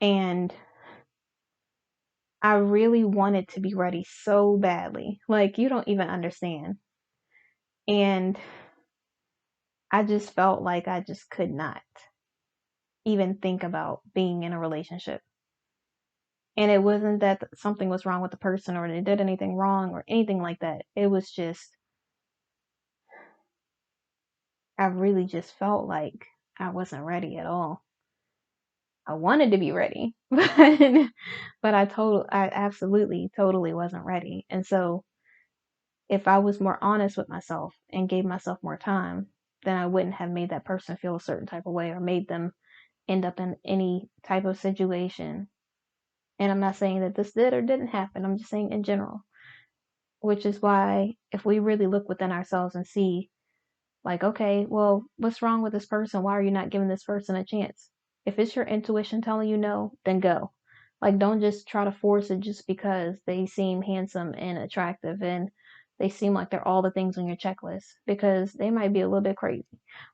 [SPEAKER 1] And I really wanted to be ready so badly. Like you don't even understand. And I just felt like I just could not even think about being in a relationship. And it wasn't that something was wrong with the person or they did anything wrong or anything like that. It was just, I really just felt like I wasn't ready at all. I wanted to be ready, but I absolutely, totally wasn't ready. And so if I was more honest with myself and gave myself more time, then I wouldn't have made that person feel a certain type of way or made them end up in any type of situation. And I'm not saying that this did or didn't happen. I'm just saying in general. Which is why if we really look within ourselves and see like, okay, well, what's wrong with this person? Why are you not giving this person a chance? If it's your intuition telling you no, then go. Like, don't just try to force it just because they seem handsome and attractive and they seem like they're all the things on your checklist because they might be a little bit crazy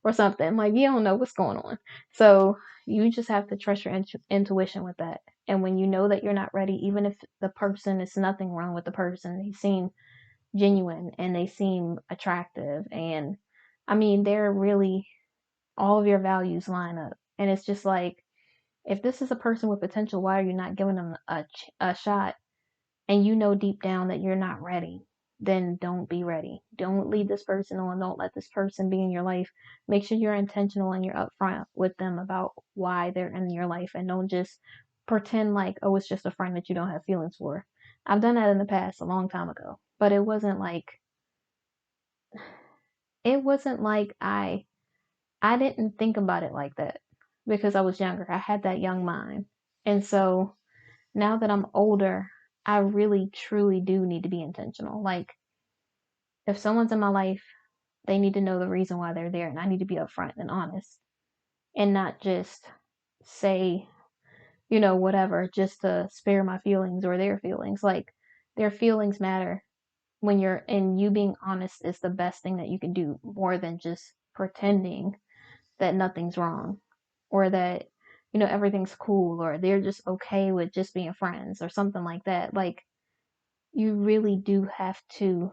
[SPEAKER 1] or something. Like, you don't know what's going on. So, you just have to trust your intuition with that. And when you know that you're not ready, even if the person is nothing wrong with the person, they seem genuine and they seem attractive and I mean they're really all of your values line up and it's just like If this is a person with potential, why are you not giving them a shot? And you know deep down that you're not ready, then don't be ready. Don't lead this person on. Don't let this person be in your life. Make sure you're intentional and you're upfront with them about why they're in your life, and don't just pretend like, oh, it's just a friend that you don't have feelings for. I've done that in the past a long time ago, but it wasn't like I didn't think about it like that because I was younger. I had that young mind. And so now that I'm older, I really truly do need to be intentional. Like, if someone's in my life, they need to know the reason why they're there, and I need to be upfront and honest and not just say, whatever, just to spare my feelings or their feelings. Like, their feelings matter when and you being honest is the best thing that you can do, more than just pretending that nothing's wrong, or that, everything's cool, or they're just okay with just being friends or something like that. Like, you really do have to,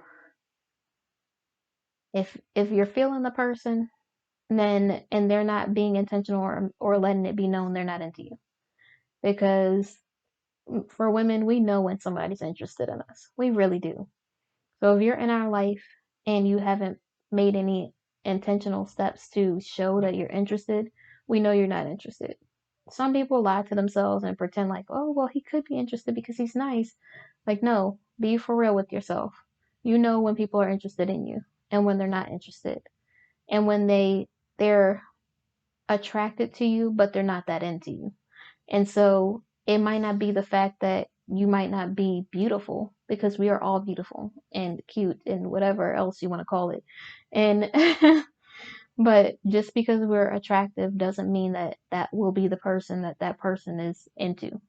[SPEAKER 1] if you're feeling the person, then and they're not being intentional, or letting it be known they're not into you. Because for women, we know when somebody's interested in us. We really do. So if you're in our life and you haven't made any intentional steps to show that you're interested, we know you're not interested. Some people lie to themselves and pretend like, oh, well, he could be interested because he's nice. Like, no, be for real with yourself. You know when people are interested in you and when they're not interested. And when they're attracted to you, but they're not that into you. And so it might not be the fact that you might not be beautiful, because we are all beautiful and cute and whatever else you want to call it. And but just because we're attractive doesn't mean that that will be the person that that person is into,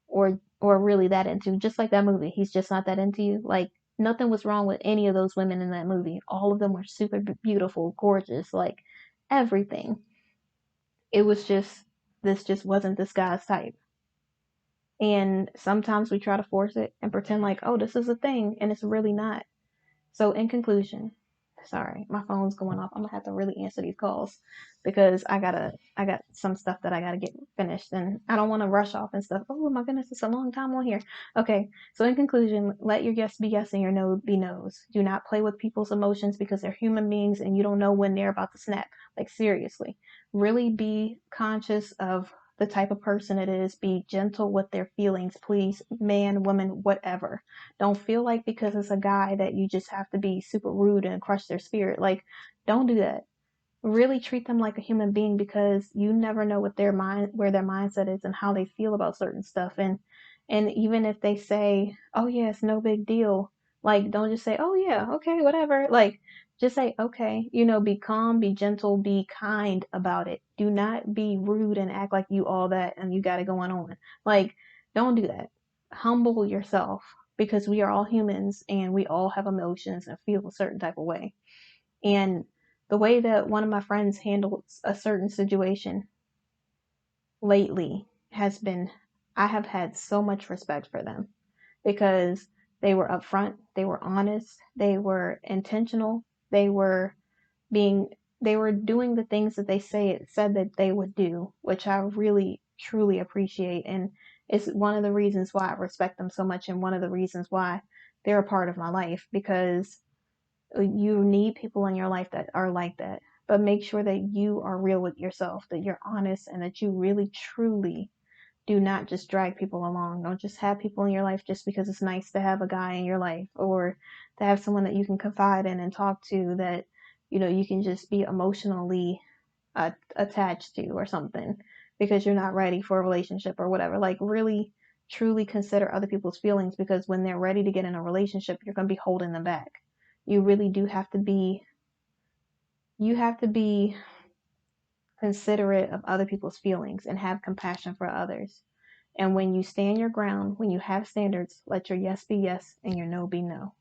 [SPEAKER 1] or really that into. Just like that movie, he's just not that into you. Like, nothing was wrong with any of those women in that movie. All of them were super beautiful, gorgeous, like everything. It was just, this just wasn't this guy's type. And sometimes we try to force it and pretend like, oh, this is a thing, and it's really not. So, in conclusion, sorry, my phone's going off. I'm gonna have to really answer these calls because I got some stuff that I gotta get finished, and I don't want to rush off and stuff. Oh my goodness, it's a long time on here. Okay, so in conclusion, let your yes be yes and your no be no's. Do not play with people's emotions because they're human beings and you don't know when they're about to snap. Like, seriously, really be conscious of the type of person it is. Be gentle with their feelings, please, man, woman, whatever. Don't feel like because it's a guy that you just have to be super rude and crush their spirit. Like, don't do that. Really treat them like a human being, because you never know what where their mindset is and how they feel about certain stuff. And even if they say, "Oh yeah, it's no big deal," like, don't just say, "Oh yeah, okay, whatever." Like, just say, "Okay," be calm, be gentle, be kind about it. Do not be rude and act like you all that and you got it going on. Like, don't do that. Humble yourself, because we are all humans and we all have emotions and feel a certain type of way. And the way that one of my friends handled a certain situation lately has been, I have had so much respect for them, because they were upfront, they were honest, they were intentional, they were being, they were doing the things that they said that they would do, which I really truly appreciate. And it's one of the reasons why I respect them so much, and one of the reasons why they're a part of my life, because you need people in your life that are like that. But make sure that you are real with yourself, that you're honest, and that you really truly do not just drag people along. Don't just have people in your life just because it's nice to have a guy in your life, or to have someone that you can confide in and talk to, that you can just be emotionally attached to or something, because you're not ready for a relationship or whatever. Like, really truly consider other people's feelings, because when they're ready to get in a relationship, you're going to be holding them back. You really do have to be, you have to be considerate of other people's feelings and have compassion for others. And when you stand your ground, when you have standards, let your yes be yes and your no be no.